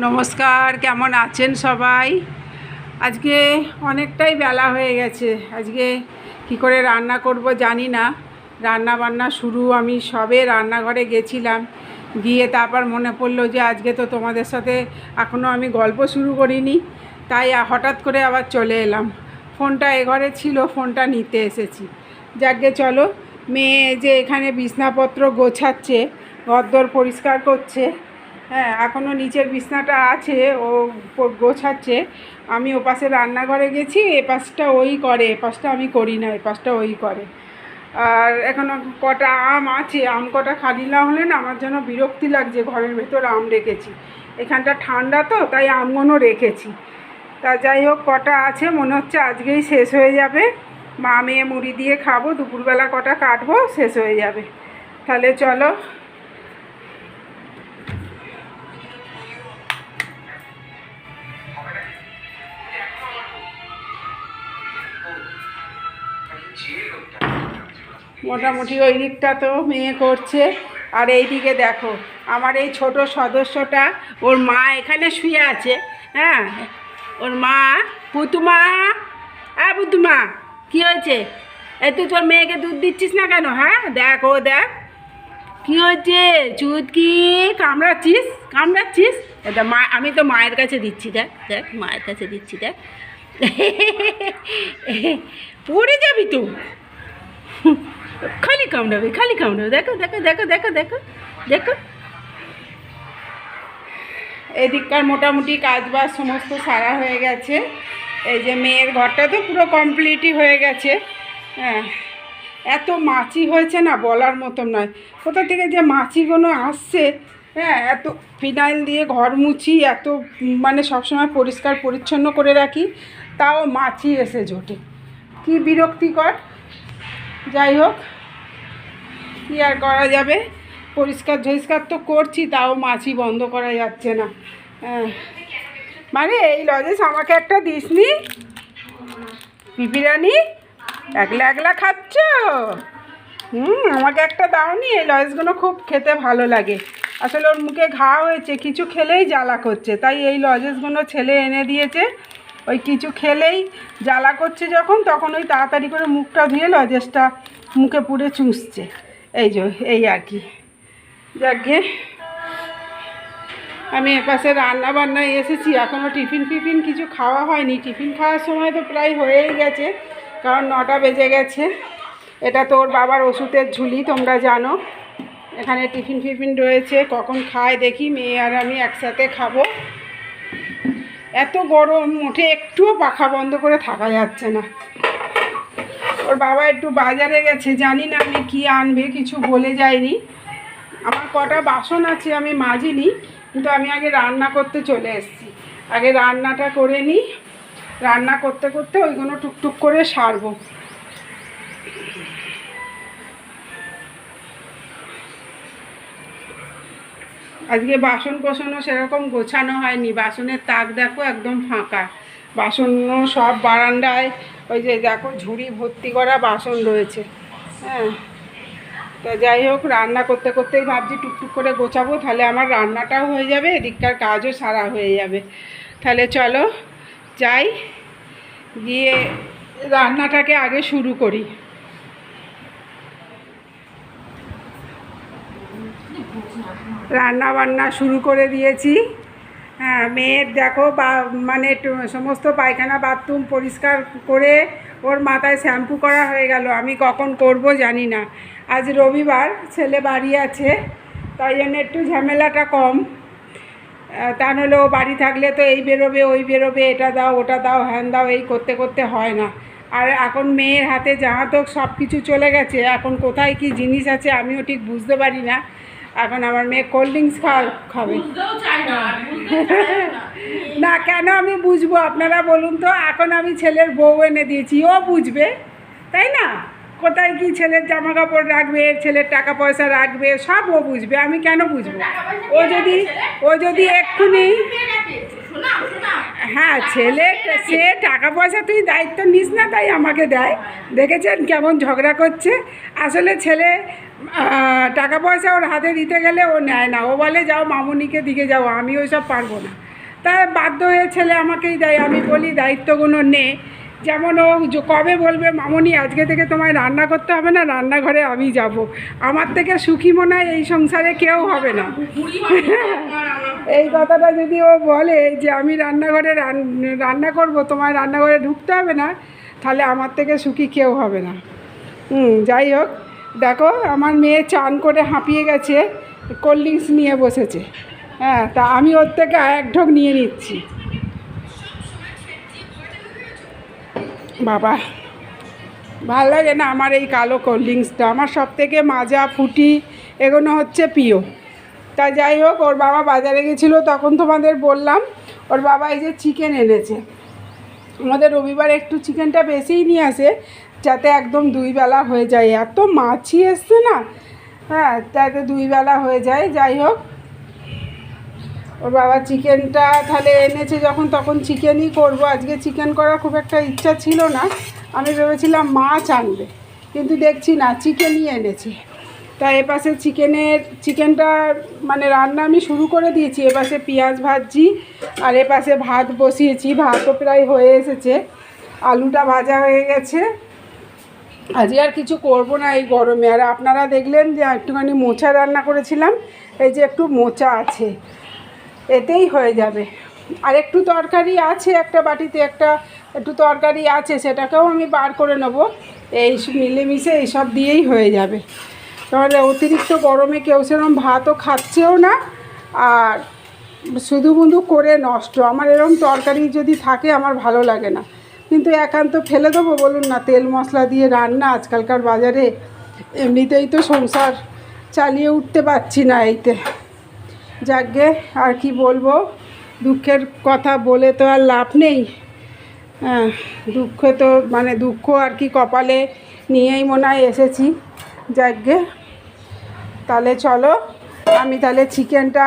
নমস্কার, কেমন আছেন সবাই? আজকে অনেকটাই বেলা হয়ে গেছে। আজকে কি করে রান্না করব জানি না। রান্না বান্না শুরু আমি সবে রান্নাঘরে গেছিলাম, গিয়ে তারপর মনে পড়লো যে আজকে তো তোমাদের সাথে এখনও আমি গল্প শুরু করিনি, তাই হঠাৎ করে আবার চলে এলাম। ফোনটা এ ঘরে ছিল, ফোনটা নিতে এসেছি। যাকে চলো, মেয়ে যে এখানে বিছনাপত্র গোছাচ্ছে, ঘরদোর পরিষ্কার করছে। হ্যাঁ, এখনও নিচের বিছনাটা আছে, ও গোছাচ্ছে। আমি ও পাশে রান্নাঘরে গেছি, এ পাশটা ওই করে, এ পাশটা আমি করি না, এ পাশটা ওই করে। আর এখনও কটা আম আছে, আম কটা খালি না হলে না আমার যেন বিরক্তি লাগছে। ঘরের ভেতর আম রেখেছি, এখানটা ঠান্ডা তো তাই আমগুলো রেখেছি। তা যাই হোক, কটা আছে, মনে হচ্ছে আজকেই শেষ হয়ে যাবে। মা মেয়ে মুড়ি দিয়ে খাবো, দুপুরবেলা কটা কাটবো, শেষ হয়ে যাবে। তাহলে চলো। মোটামুটি ওই দিকটা তো মেয়ে করছে, আর এই দিকে দেখো আমার এই ছোট সদস্যটা, ওর মা এখানে শুয়ে আছে। হ্যাঁ, ওর মা। পুতুমা, পুতুমা, কী হয়েছে? এই তুই তোর মেয়েকে দুধ দিচ্ছিস না কেন? হ্যাঁ, দেখ, ও দেখ কী হয়েছে। চুটকি কামড়াচ্ছিস? এটা মা, আমি তো মায়ের কাছে দিচ্ছি, দেখ দেখ, মায়ের কাছে দিচ্ছি, দেখ। পড়ে যাবি তো, খালি কামড়াবে। দেখো দেখো দেখো দেখো দেখো দেখো। এদিককার মোটামুটি কাজবাজ সমস্ত সারা হয়ে গেছে। এই যে মেয়ের ঘরটা তো পুরো কমপ্লিটই হয়ে গেছে। হ্যাঁ, এত মাছি হয়েছে না বলার মতন নয়। কোথা থেকে যে মাছিগুলো আসছে। হ্যাঁ, এত ফিনাইল দিয়ে ঘর মুছি, এত মানে সবসময় পরিষ্কার পরিচ্ছন্ন করে রাখি, তাও মাছি এসে জোটে। কি বিরক্তিকর। যাই হোক, কী আর করা যাবে, পরিষ্কার তো করছি, তাও মাছি বন্ধ করা যাচ্ছে না। মানে এই লজেস আমাকে একটা দিসনি? পিপিরানি একলা একলা খাচ্ছ? আমাকে একটা দাওনি? এই লজেসগুলো খুব খেতে ভালো লাগে। আসলে ওর মুখে ঘা হয়েছে, কিছু খেলেই জ্বালা করছে, তাই এই লজেসগুলো ছেলে এনে দিয়েছে। ওই কিছু খেলেই জ্বালা করছে যখন, তখন ওই তাড়াতাড়ি করে মুখটা ধুয়ে লজেসটা মুখে পুড়ে চুষছে। এই আর কি। যাকে আমি এপাশে রান্না বান্নায় এসেছি, এখনও টিফিন কিছু খাওয়া হয়নি। টিফিন খাওয়ার সময় তো প্রায় হয়েই গেছে, কারণ 9টা বেজে গেছে। এটা তো ওর বাবার ওষুধের ঝুলি, তোমরা জানো। এখানে টিফিন রয়েছে, কখন খায় দেখি। মেয়ে আর আমি একসাথে খাবো। এত গরম, উঠে একটুও পাখা বন্ধ করে থাকা যাচ্ছে না। ওর বাবা একটু বাজারে গেছে, জানি না আমি কি আনবে, কিছু বলে যায়নি। আমার কটা বাসন আছে, আমি মাজিনি, কিন্তু আমি আগে রান্না করতে চলে এসেছি। আগে রান্নাটা করে নিই, রান্না করতে করতে ওইগুলো টুকটুক করে সারবো। আজকে বাসন কোসনও সেরকম গোছানো হয়নি। বাসনের তাক দেখো একদম ফাঁকা। বাসনও সব বারান্দায়, ওই যে দেখো ঝুড়ি ভর্তি করা বাসন রয়েছে। হ্যাঁ, তা যাই হোক, রান্না করতে করতেই ভাবছি টুকটুক করে গোছাবো, তাহলে আমার রান্নাটাও হয়ে যাবে, এদিককার কাজও সারা হয়ে যাবে। তাহলে চলো যাই, গিয়ে রান্নাটাকে আগে শুরু করি। রান্না বান্না শুরু করে দিয়েছি। হ্যাঁ, মেয়ের দেখো মানে সমস্ত পায়খানা বাথরুম পরিষ্কার করে ওর মাথায় শ্যাম্পু করা হয়ে গেল। আমি কখন করব জানি না। আজ রবিবার, ছেলে বাড়ি আছে, তাই জন্য একটু ঝামেলাটা কম। তা নাহলে ও বাড়ি থাকলে তো এই বেরোবে ওই বেরোবে, এটা দাও ওটা দাও হ্যান দাও, এই করতে করতে হয় না। আর এখন মেয়ের হাতে যাহা তো সব কিছু চলে গেছে, এখন কোথায় কি জিনিস আছে আমিও ঠিক বুঝতে পারি না। এখন আমার মেয়ে কোল্ড ড্রিঙ্কস খাবে না। কেন আমি বুঝবো, আপনারা বলুন তো? এখন আমি ছেলের বউ এনে দিয়েছি, ও বুঝবে, তাই না? কোথায় কি ছেলের জামা কাপড় রাখবে, ছেলের টাকা পয়সা রাখবে, সব ও বুঝবে, আমি কেন বুঝবো? ও যদি এক্ষুনি, হ্যাঁ, সে টাকা পয়সা তুই দায়িত্ব নিস না, তাই আমাকে দেয়। দেখেছেন কেমন ঝগড়া করছে? আসলে ছেলে টাকা পয়সা ওর হাতে দিতে গেলে ও নেয় না, ও বলে যাও মামুনিকে দিকে যাও, আমি ওইসব পারবো না। তাই বাধ্য হয়ে ছেলে আমাকেই দেয়, আমি বলি দায়িত্বগুলো নে। যেমন ও কবে বলবে মামনি আজকে থেকে তোমায় রান্না করতে হবে না, রান্নাঘরে আমি যাব। আমার থেকে সুখী মনে হয় এই সংসারে কেউ হবে না। এই কথাটা যদি ও বলে যে আমি রান্নাঘরে রান্না করব, তোমায় রান্নাঘরে ঢুকতে হবে না, তাহলে আমার থেকে সুখী কেউ হবে না। যাই হোক, দেখো আমার মেয়ে চান করে হাঁপিয়ে গেছে, কোল্ড ড্রিঙ্কস নিয়ে বসেছে। হ্যাঁ, তা আমি ওর থেকে এক ঢোক নিয়ে নিচ্ছি। বাবা, ভাল লাগে না আমার এই কালো কোল্ড ড্রিঙ্কসটা, আমার সব থেকে মাজা ফুটি এগুলো হচ্ছে প্রিয়। তা যাই হোক, ওর বাবা বাজারে গেছিলো, তখন তোমাদের বললাম ওর বাবা এই যে চিকেন এনেছে। আমাদের রবিবার একটু চিকেনটা বেশিই নিয়ে আসে, যাতে একদম 2 বেলা হয়ে যায়। এত মাছই এসছে না, হ্যাঁ, যাতে 2 বেলা হয়ে যায়। যাই হোক, ওর বাবা চিকেনটা তাহলে এনেছে যখন, তখন চিকেনই করব। আজকে চিকেন করার খুব একটা ইচ্ছা ছিল না, আমি ভেবেছিলাম মাছ আনবে, কিন্তু দেখছি না, চিকেনই এনেছে। তাই এপাশে চিকেনটা মানে রান্না আমি শুরু করে দিয়েছি। এপাশে পেঁয়াজ ভাজছি, আর এপাশে ভাত বসিয়েছি, ভাতও প্রায় হয়ে এসেছে, আলুটা ভাজা হয়ে গেছে। আজকে আর কিছু করব না এই গরমে। আর আপনারা দেখলেন যে একটুখানি মোচা রান্না করেছিলাম, এই যে একটু মোচা আছে, এতেই হয়ে যাবে। আর একটু তরকারি আছে, একটা বাটিতে একটু তরকারি আছে, সেটাকেও আমি বার করে নেব। এই মিলেমিশে এইসব দিয়েই হয়ে যাবে। তাহলে অতিরিক্ত গরমে কেউ সেরকম ভাতও খাচ্ছেও না, আর শুধু করে নষ্ট। আমার এরকম তরকারি যদি থাকে আমার ভালো লাগে না, কিন্তু একান্ত ফেলে দেবো বলুন না? তেল মশলা দিয়ে রান্না আজকালকার বাজারে, এমনিতেই তো সংসার চালিয়ে উঠতে পারছি না এইতে। যাকগে, আর কি বলবো, দুঃখের কথা বলে তো আর লাভ নেই। হ্যাঁ, দুঃখ আর কি কপালে নিয়েই মনে হয় এসেছি। যাকগে, তাহলে চলো আমি তাহলে চিকেনটা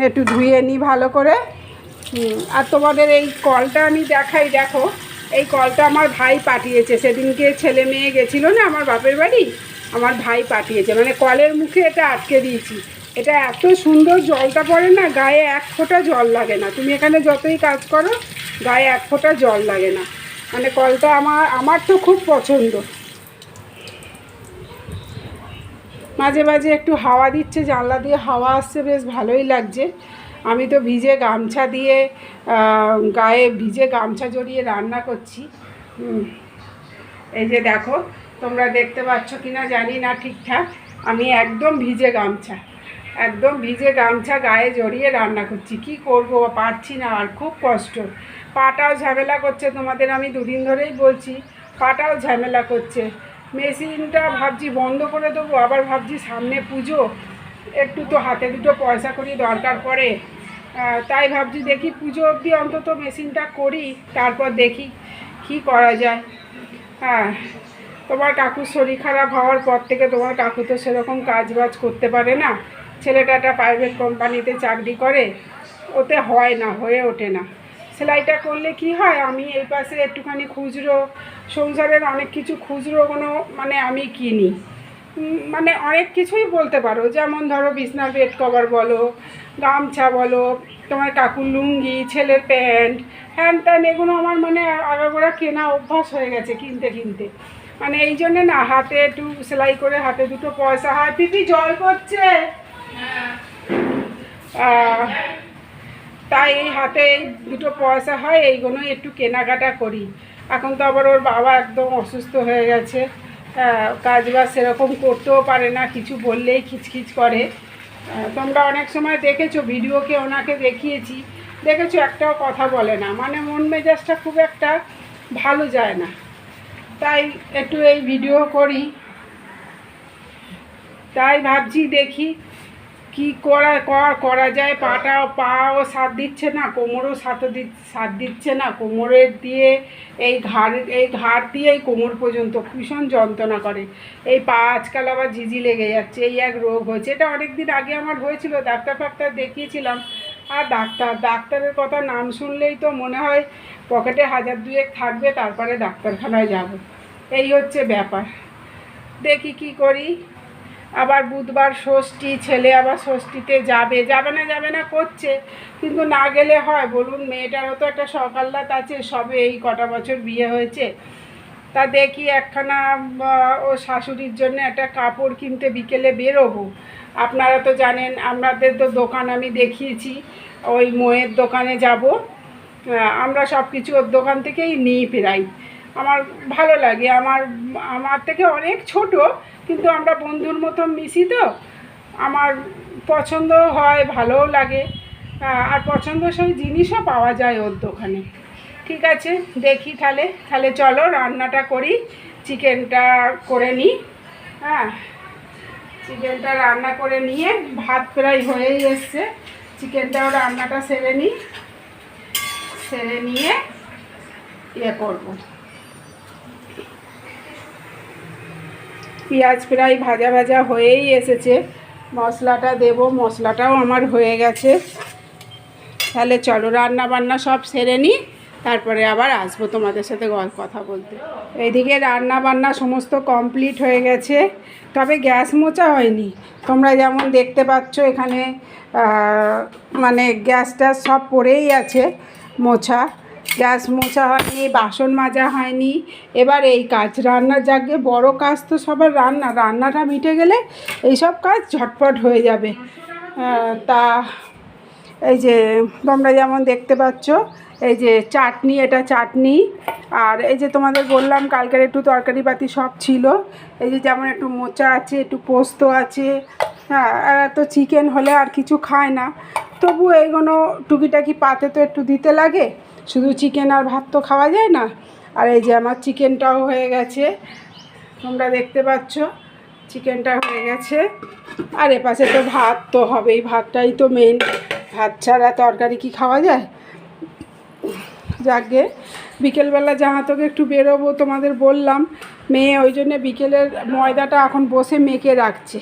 একটু ধুয়ে নিই ভালো করে। আর তোমাদের এই কলটা আমি দেখাই, দেখো এই কলটা আমার ভাই পাঠিয়েছে। সেদিনকে ছেলে মেয়ে গেছিলো না আমার বাপের বাড়ি, আমার ভাই পাঠিয়েছে। মানে কলের মুখে এটা আটকে দিয়েছি। এটা এত সুন্দর, জলটা পড়ে না, গায়ে 1 ফোঁটা জল লাগে না। তুমি এখানে যতই কাজ করো, গায়ে 1 ফোঁটা জল লাগে না। মানে কলটা আমার তো খুব পছন্দ। মাঝে মাঝে একটু হাওয়া দিচ্ছে, জানলা দিয়ে হাওয়া আসছে, বেশ ভালোই লাগছে। আমি তো ভিজে গামছা দিয়ে গায়ে ভিজে গামছা জড়িয়ে রান্না করছি। এই যে দেখো, তোমরা দেখতে পাচ্ছ কি না জানি না ঠিকঠাক, আমি একদম ভিজে গামছা গায়ে জড়িয়ে রান্না করছি। কি করব, পারছি না, আর খুব কষ্ট। পাটাও ঝামেলা করছে, তোমাদের আমি 2 দিন ধরেই বলছি, পাটাও ঝামেলা করছে। মেশিনটা ভাবছি বন্ধ করে দেবো, আবার ভাবছি সামনে পুজো, একটু তো হাতে দুটো পয়সা করি দরকার পড়ে। তাই ভাবছি দেখি পুজো অবধি অন্তত মেশিনটা করি, তারপর দেখি কি করা যায়। হ্যাঁ, তোমার কাকুর শরীর খারাপ হওয়ার পর থেকে তোমার কাকু তো সেরকম কাজবাজ করতে পারে না। ছেলেটা একটা প্রাইভেট কোম্পানিতে চাকরি করে, ওতে হয় না, হয়ে ওঠে না। সেলাইটা করলে কি হয়, আমি এই পাশে একটুখানি খুচরো, সংসারের অনেক কিছু খুচরোগুলো মানে আমি কিনি। মানে অনেক কিছুই বলতে পারো, যেমন ধরো বিছনার বেড কভার বলো, গামছা বলো, তোমার কাকুর লুঙ্গি, ছেলের প্যান্ট, হ্যান ত্যান, এগুলো আমার মানে আগাগোড়া কেনা অভ্যাস হয়ে গেছে কিনতে। মানে এই জন্যে না, হাতে একটু সেলাই করে হাতে দুটো পয়সা হয়। পিপি জল পড়ছে, তাই এই হাতে দুটো পয়সা হয়, এইগুলোই একটু কেনাকাটা করি। এখন তো আবার ওর বাবা একদম অসুস্থ হয়ে গেছে, কাজ বাজ সেরকম করতেও পারে না, কিছু বললেই খিচখিচ করে। তোমরা অনেক সময় দেখেছো, ভিডিওকে ওনাকে দেখিয়েছি, দেখেছো একটাও কথা বলে না, মানে মন মেজাজটা খুব একটা ভালো যায় না। তাই একটু এই ভিডিও করি, তাই ভাবছি দেখি কি করা যায়। পাও সাথ দিচ্ছে না, কোমরও সাথ দিচ্ছে না। কোমরের দিয়ে এই ঘাড় দিয়ে এই কোমর পর্যন্ত ভীষণ যন্ত্রণা করে। এই পা আজকাল আবার ঝিঝি লেগে যাচ্ছে, এই এক রোগ হয়েছে। এটা অনেক দিন আগে আমার হয়েছিল, ডাক্তার দেখিয়েছিলাম। আর ডাক্তারের কথা নাম শুনলেই তো মনে হয় পকেটে 1000-2 থাকবে, তারপরে ডাক্তারখানায় যাব। এই হচ্ছে ব্যাপার। দেখি কি করি। আবার বুধবার ষষ্ঠী, ছেলে আবার ষষ্ঠীতে যাবে না করছে, কিন্তু না গেলে হয় বলুন? মেয়েটারও তো একটা সকাল্লাত আছে, সবে এই কটা বছর বিয়ে হয়েছে। তা দেখি একখানা ও শাশুড়ির জন্য একটা কাপড় কিনতে বিকেলে বেরোবো। আপনারা তো জানেন, আপনাদের তো দোকান আমি দেখিয়েছি, ওই মোয়ের দোকানে যাব। আমরা সব কিছু ওর দোকান থেকেই নিই প্রায়। আমার ভালো লাগে, আমার থেকে অনেক ছোট, কিন্তু আমরা বন্ধুর মতো মিশি তো, আমার পছন্দ হয়, ভালোও লাগে। আর পছন্দসই জিনিসও পাওয়া যায় ওর দোকানে। ঠিক আছে, দেখি তাহলে চলো রান্নাটা করি, চিকেনটা করে নিই। হ্যাঁ, চিকেনটা রান্না করে নিয়ে, ভাত প্রায় হয়েই এসছে, চিকেনটাও রান্নাটা সেরে নিয়ে করব। পেঁয়াজ প্রায় ভাজা ভাজা হয়েই এসেছে, মশলাটা দেব, মশলাটাও আমার হয়ে গেছে। তাহলে চলো রান্না বান্না সব সেরে নিই, তারপরে আবার আসবো তোমাদের সাথে কথা বলতে। এইদিকে রান্না বান্না সমস্ত কমপ্লিট হয়ে গেছে, তবে গ্যাস মোছা হয়নি। তোমরা যেমন দেখতে পাচ্ছ এখানে মানে গ্যাসটা সব পড়েই আছে, গ্যাস মোছা হয়নি, বাসন মাজা হয়নি। এবার এই কাজ, রান্নার জাগে বড় কাজ তো সবার রান্নাটা মিটে গেলে এইসব কাজ ঝটপট হয়ে যাবে। তা এই যে তোমরা যেমন দেখতে পাচ্ছ, এই যে চাটনি, এটা চাটনি। আর এই যে তোমাদের বললাম কালকের একটু তরকারি পাতি সব ছিল, এই যে যেমন একটু মোচা আছে, একটু পোস্ত আছে। হ্যাঁ, তো চিকেন হলে আর কিছু খায় না, তবু এইগুলো টুকিটাকি পাতে তো একটু দিতে লাগে, শুধু চিকেন আর ভাত তো খাওয়া যায় না। আর এই যে আমার চিকেনটাও হয়ে গেছে, তোমরা দেখতে পাচ্ছ চিকেনটা হয়ে গেছে। আর এপাশে তো ভাত তো হবেই, ভাতটাই তো মেন, ভাত ছাড়া তরকারি কি খাওয়া যায়? যাকে বিকেলবেলা তোকে একটু বেরোবো, তোমাদের বললাম, মেয়ে ওই জন্যে বিকেলের ময়দাটা এখন বসে মেখে রাখছে।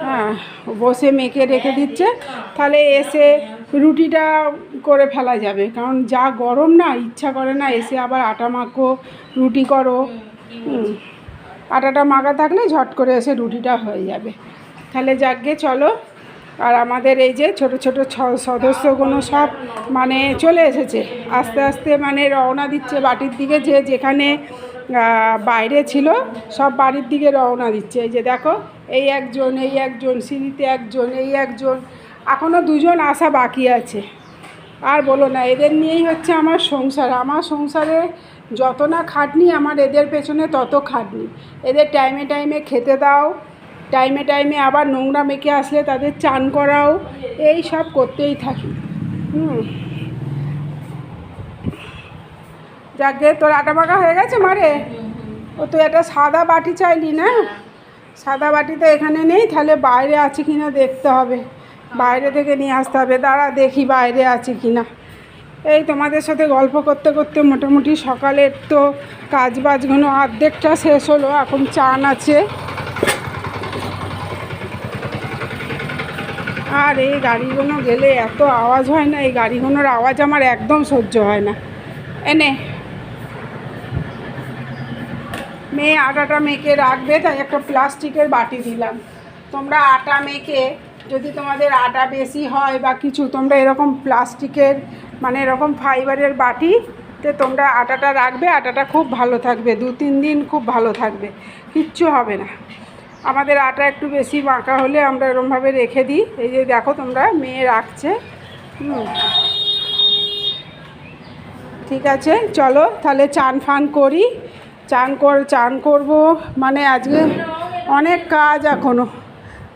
হ্যাঁ, বসে মেখে রেখে দিচ্ছে, তাহলে এসে রুটিটা করে ফেলা যাবে। কারণ যা গরম না, ইচ্ছা করে না এসে আবার আটা মাখো, রুটি করো। আটাটা মাখা থাকলে ঝট করে এসে রুটিটা হয়ে যাবে। তাহলে যাকে চলো। আর আমাদের এই যে ছোট ছোট সদস্যগুলো সব মানে চলে এসেছে, আস্তে আস্তে মানে রওনা দিচ্ছে বাড়ির দিকে, যেখানে বাইরে ছিল সব বাড়ির দিকে রওনা দিচ্ছে। এই যে দেখো, এই একজন সিঁড়িতে একজন, এই একজন, এখনও দুজন আসা বাকি আছে। আর বলো না, এদের নিয়েই হচ্ছে আমার সংসারে যত না খাটনি, আমার এদের পেছনে তত খাটনি। এদের টাইমে টাইমে খেতে দাও, টাইমে আবার নোংরা মেখে আসলে তাদের চান করাও, এই সব করতেই থাকি। যাকে তোর আটা মাখা হয়ে গেছে মারে, ও তো একটা সাদা বাটি চাইলি না, সাদা বাটি তো এখানে নেই, তাহলে বাইরে আছে কিনা দেখতে হবে, বাইরে থেকে নিয়ে আসতে হবে। দাঁড়া দেখি বাইরে আছে কিনা। এই তোমাদের সাথে গল্প করতে করতে মোটামুটি সকালের তো কাজবাজগুলো অর্ধেকটা শেষ হলো, এখন চান আছে। আর এই গাড়িগুলো গেলে এত আওয়াজ হয় না, এই গাড়িগুলোর আওয়াজ আমার একদম সহ্য হয় না। এনে মেয়ে আটাটা মেখে রাখবে, তাই একটা প্লাস্টিকের বাটি দিলাম। তোমরা আটা মেখে, যদি তোমাদের আটা বেশি হয় বা কিছু, তোমরা এরকম প্লাস্টিকের মানে এরকম ফাইবারের বাটিতে তোমরা আটাটা রাখবে, আটাটা খুব ভালো থাকবে, 2-3 দিন খুব ভালো থাকবে, কিচ্ছু হবে না। আমাদের আটা একটু বেশি মাখা হলে আমরা এরকমভাবে রেখে দিই। এই যে দেখো তোমরা, মেয়ে রাখছে। ঠিক আছে, চলো তাহলে চান ফান করি। চান করব, মানে আজকে অনেক কাজ, এখনও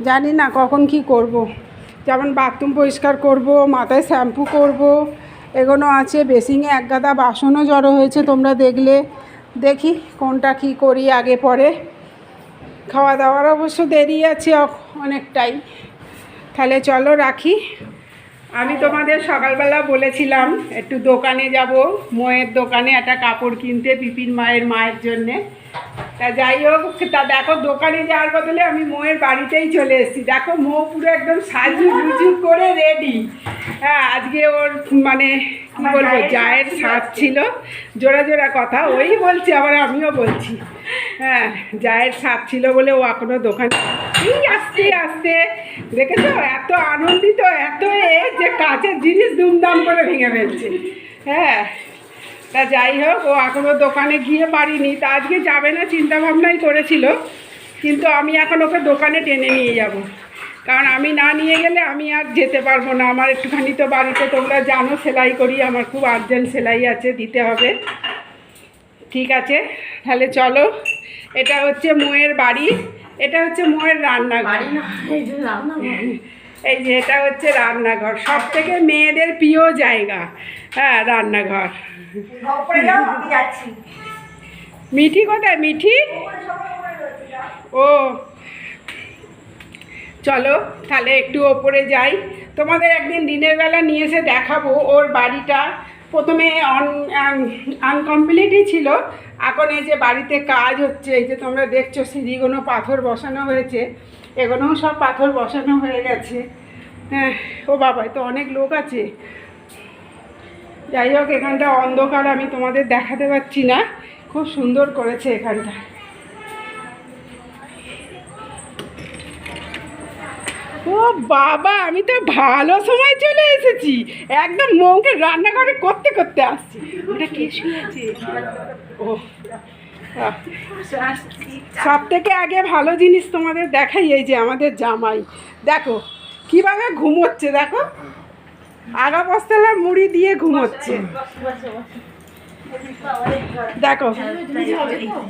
জানি না কখন কি করব। যেমন বাথরুম পরিষ্কার করব, মাথায় শ্যাম্পু করব, এগুলো আছে। বেসিনে এক গাদা বাসনও জড়ো হয়েছে, তোমরা দেখলে। দেখি কোনটা কি করি আগে পরে। খাওয়া দাওয়ার অবশ্য দেরি আছে অনেকটাই। তাহলে চলো রাখি। আমি তোমাদের সকালবেলা বলেছিলাম একটু দোকানে যাব, মোয়ের দোকানে একটা কাপড় কিনতে, পিপির মায়ের জন্যে। তা যাই হোক, তা দেখো দোকানে যাওয়ার বদলে আমি মোয়ের বাড়িতেই চলে এসেছি। দেখো মো পুরো একদম সাজু করে রেডি। হ্যাঁ, আজকে ওর মানে কী বলবো, জায়ের সাজ ছিল, জোড়া কথা ওই বলছি, আবার আমিও বলছি। হ্যাঁ, জায়ের সাজ ছিল বলে ও এখনও দোকানে আস্তে আস্তে দেখেছো, এত আনন্দিত, এত যে কাছের জিনিস দুমদাম করে ভেঙে ফেলছে। হ্যাঁ, তা যাই হোক, ও এখনও দোকানে গিয়ে পারিনি, তা আজকে যাবে না চিন্তা ভাবনাই করেছিল, কিন্তু আমি এখন ওকে দোকানে টেনে নিয়ে যাব, কারণ আমি না নিয়ে গেলে আমি আর যেতে পারবো না। আমার একটুখানি তো বাড়িতে তোমরা জানো সেলাই করি, আমার খুব আর্জেন্ট সেলাই আছে, দিতে হবে। ঠিক আছে, তাহলে চলো। এটা হচ্ছে মোয়ের বাড়ি, এটা হচ্ছে মোয়ের রান্নাঘর। এই যে এটা হচ্ছে রান্নাঘর, সব থেকে মেয়েদের প্রিয় জায়গা। হ্যাঁ, রান্নাঘর। মিঠি কোথায়? মিঠি, ও চলো তাহলে একটু ওপরে যাই। তোমাদের একদিন দিনের বেলা নিয়ে এসে দেখাবো ওর বাড়িটা। প্রথমে আনকমপ্লিটই ছিল, এখন এই যে বাড়িতে কাজ হচ্ছে, এই যে তোমরা দেখছো সিঁড়িগুলো পাথর বসানো হয়েছে, এগুলোও সব পাথর বসানো হয়ে গেছে। হ্যাঁ, ও বাবা, তো অনেক লোক আছে। যাই হোক, এখানটা অন্ধকার, আমি তোমাদের দেখাতে পারছি না, খুব সুন্দর করেছে এখানটা। ও বাবা, আমি তো ভালো সময় চলে এসেছি, একদম মৌকে রান্নাঘরে করতে করতে আসছি। ওটা কে শুয়েছে? ও, সব থেকে আগে ভালো জিনিস তোমাদের দেখাই, এই যে আমাদের জামাই দেখো কিভাবে ঘুমোচ্ছে, দেখো আগা পস্তলা মুড়ি দিয়ে ঘুমোচ্ছে। দেখো,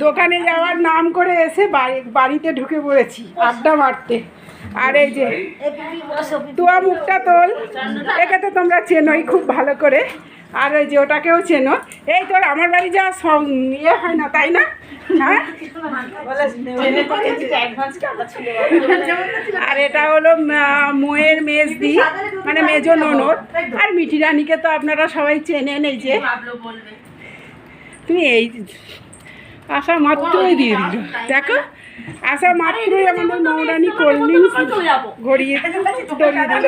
দোকানে যাওয়ার নাম করে এসে বাড়িতে ঢুকে পড়েছি আড্ডা মারতে। আর এই যে তুয়া মুখটা তোল, একে তো তোমরা চেনোই খুব ভালো করে, আর ওই যে ওটাকেও চেনো। এই তোর আমার বাড়ি যাওয়া ইয়ে হয় না, তাই না? হ্যাঁ, আর এটা হলো মোয়ের মেজদি, মানে মেজো ননদ। আর মিঠি রানীকে তো আপনারা সবাই চেনেন। এই যে তুমি এই আসা মাত্রই দিয়ে দিল, দেখো আসা মাত্রই আমাদের মৌরানী কোল্ড ড্রিঙ্কস ঘড়িয়ে ধরিয়ে দিল।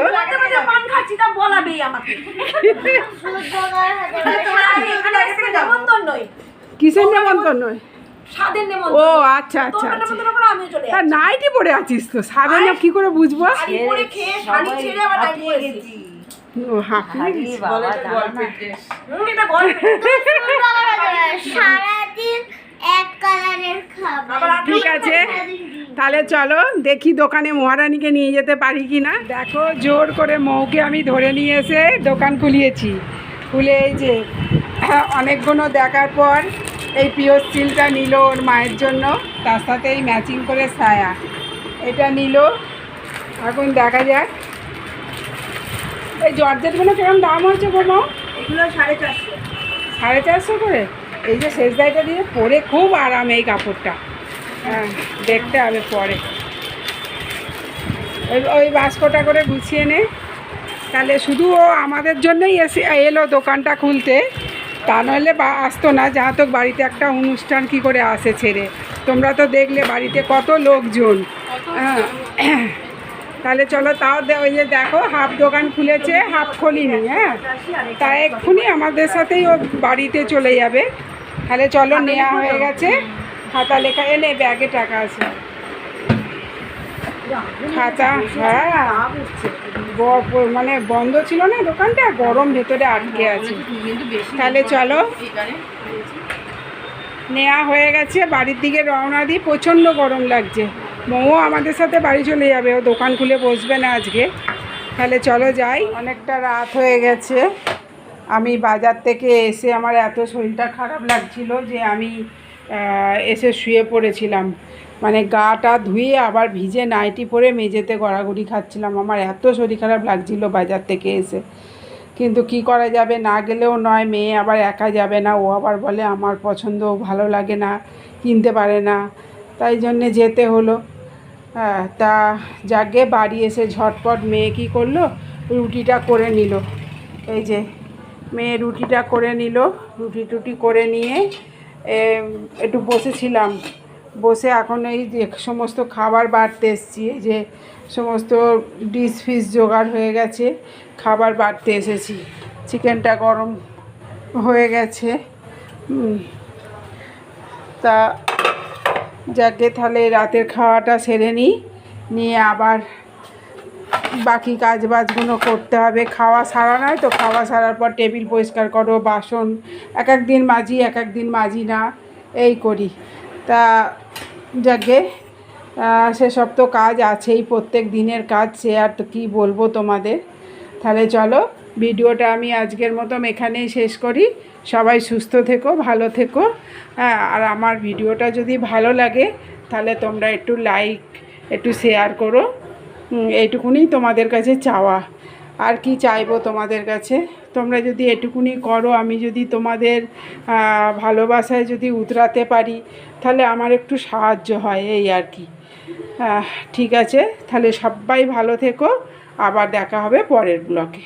কিসের নেমন্তন্ন? ও আচ্ছা আচ্ছা আচ্ছা, নাইটি পরে আছিস তো, সাদে না কি করে বুঝবো? ও হাঁপিয়ে গেছি। ঠিক আছে, তাহলে চলো দেখি দোকানে মহারানীকে নিয়ে যেতে পারি কি না। দেখো, জোর করে মৌকে আমি ধরে নিয়ে এসে দোকান খুলিয়েছি। খুলে এই যে অনেকগুলো দেখার পর এই পিওর স্টিলটা নিল ওর মায়ের জন্য, তার সাথে এই ম্যাচিং করে ছায়া এটা নিল। এখন দেখা যাক এই জর্জেটগুলো কিরকম দাম হচ্ছে গো মা? এগুলো 450। 450 করে? এই যে শেষ দায়টা দিয়ে পরে খুব আরাম এই কাপড়টা। হ্যাঁ, দেখতে হবে পরে। ওই বাস্কটা করে গুছিয়ে নে, তাহলে শুধু ও আমাদের জন্যই এলো দোকানটা খুলতে, তা নইলে আসতো না। যা তো বাড়িতে একটা অনুষ্ঠান কি করে আসে ছেড়ে, তোমরা তো দেখলে বাড়িতে কত লোকজন। হ্যাঁ, তাহলে চলো, তাও ওই যে দেখো হাফ দোকান খুলেছে, হাফ খোলিনি। হ্যাঁ, তা এক্ষুনি আমাদের সাথেই ও বাড়িতে চলে যাবে। তাহলে চলো, নেওয়া হয়ে গেছে, খাতা লেখা এনে ব্যাগে টাকা আছে, খাতা। হ্যাঁ, মানে বন্ধ ছিল না দোকানটা, গরম ভেতরে আটকে আছে। তাহলে চলো, নেওয়া হয়ে গেছে, বাড়ির দিকে রওনা দিই। প্রচণ্ড গরম লাগছে। মৌ আমাদের সাথে বাড়ি চলে যাবে, ও দোকান খুলে বসবে না আজকে। তাহলে চলো যাই। অনেকটা রাত হয়ে গেছে, আমি বাজার থেকে এসে আমার এত শরীরটা খারাপ লাগছিল যে আমি এসে শুয়ে পড়েছিলাম। মানে গাটা ধুয়ে আবার ভিজে নাইটি পরে মেঝেতে গড়াগড়ি খাচ্ছিলাম, আমার এত শরীর খারাপ লাগছিল বাজার থেকে এসে। কিন্তু কি করা যাবে, না গেলেও নয়, মেয়ে আবার একা যাবে না, ও আবার বলে আমার পছন্দ ভালো লাগে না, কিনতে পারে না, তাই জন্যে যেতে হলো। হ্যাঁ, তা যাকে বাড়ি এসে ঝটপট মেয়ে কী করলো, রুটিটা করে নিল। এই যে মেয়ে রুটিটা করে নিল, রুটি টুটি করে নিয়ে একটু বসেছিলাম। বসে এখন এই যে সমস্ত খাবার বাড়তে এসেছি, এই যে সমস্ত ডিশ ফিশ জোগাড় হয়ে গেছে, খাবার বাড়তে এসেছি। চিকেনটা গরম হয়ে গেছে। তা যাকে তাহলে রাতের খাওয়াটা সেরে নিই, নিয়ে আবার বাকি কাজ বাজগুলো করতে হবে। খাওয়া সারা নয় তো, খাওয়া সারার পর টেবিল পরিষ্কার করো, বাসন এক এক দিন মাজি, এক এক দিন মাজি না, এই করি। তা যাকে সেসব তো কাজ আছেই, প্রত্যেক দিনের কাজ, সে আর তো কী বলবো তোমাদের। তাহলে চলো ভিডিওটা আমি আজকের মতন এখানেই শেষ করি। সবাই সুস্থ থেকো, ভালো থেকো। হ্যাঁ, আর আমার ভিডিওটা যদি ভালো লাগে তাহলে তোমরা একটু লাইক, একটু শেয়ার করো। এইটুকুনি তোমাদের কাছে চাওয়া, আর কি চাইবো তোমাদের কাছে। তোমরা যদি এটুকুনি করো, আমি যদি তোমাদের ভালোবাসায় যদি উতরাতে পারি, তাহলে আমার একটু সাহায্য হয়, এই আর কি। ঠিক আছে, তাহলে সবাই ভালো থেকো, আবার দেখা হবে পরের ব্লগে।